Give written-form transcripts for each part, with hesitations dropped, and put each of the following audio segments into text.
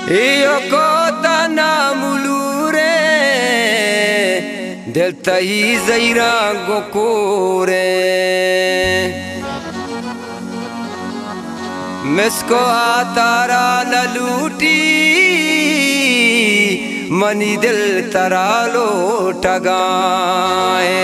Iyo kota na mulure del tai zaira gokure Mesko atara na luti mani dil taralo tagaye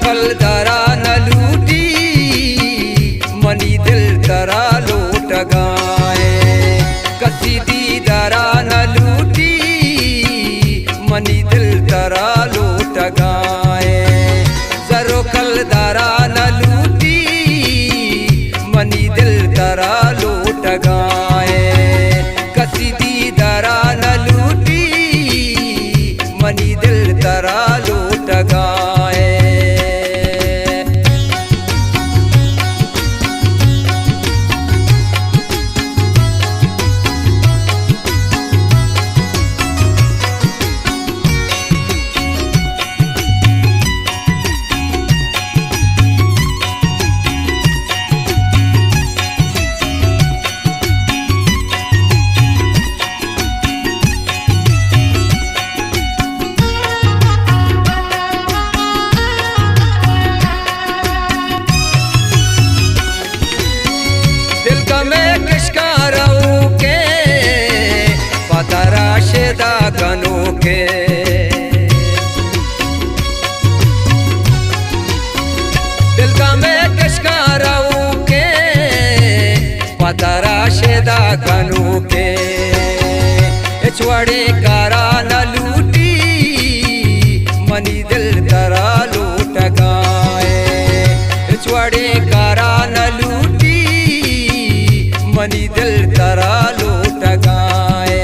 कल दरा न लूटी मनी दिल तरा लूट गाए कसी दी दरा न लूटी मनी दिल तरा लूट गाए जरो कल दरा न लूटी मनी दिल तरा लूट गाए कसी दी दरा न लूटी मनी दिल तरा लूट गाए शेदा गनो के दिल का मैं किशकाराऊ के पतारा शेदा गनो के छुआड़े कारा न लूटी मनी दिल तरा लूट गाए छुआड़े कारा न लूटी मनी दिल तरा लूट गाए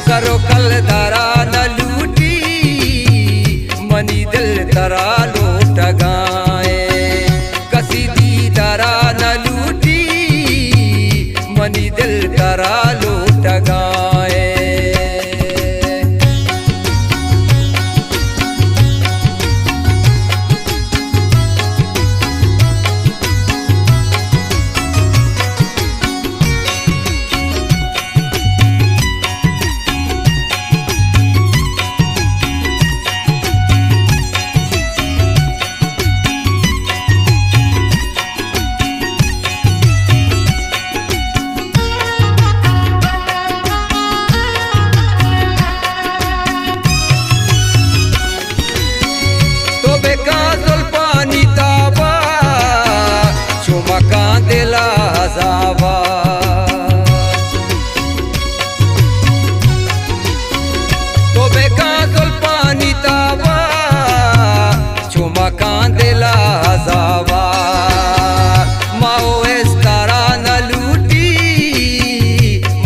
करो कल दरा न लूटी मनी दिल तरा लूट गाए कसी दी दरा न लूटी मनी दिल तरा लूट गाए तो बेकाजुल पानी तावा चुमा कांदेला जावा माओ इस तरह न लूटी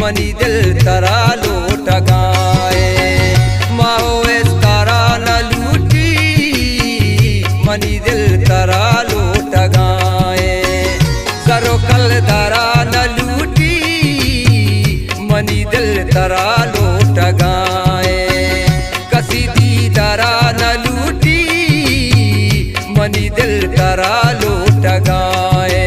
मनी दिल तरा लूट गाए माओ इस तरह न लूटी मनी दिल तरा लूट गाए जरो कल दरा न लूटी मनी दिल तरा लूट गाए कसी दी दरा न लूटी मनी दिल तरा लूट गाए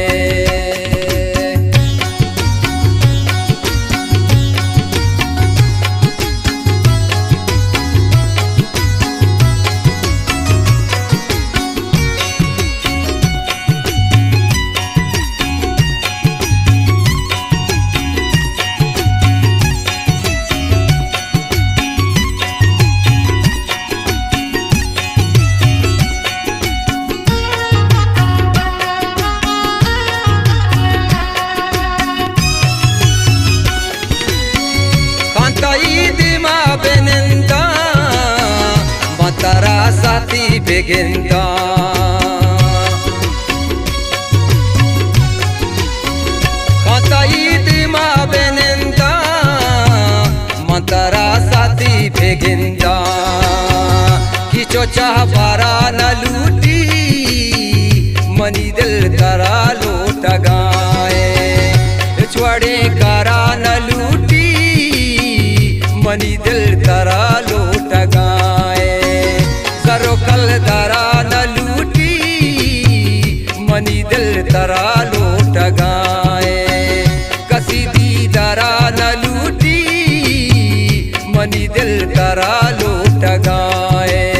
साथी बेगिंदा खाता ईद मा बेनिंदा मंतरा साथी बेगिंदा किचो चाह बारा न लूटी मनी दिल करा लोट गाए छुआड़े करा न लूटी मनी दिल करा लोट गाए सरो कल दरा न लूटी मनी दिल तरा लोट गाए कसी दी दरा न लूटी मनी दिल तरा लोट गाए।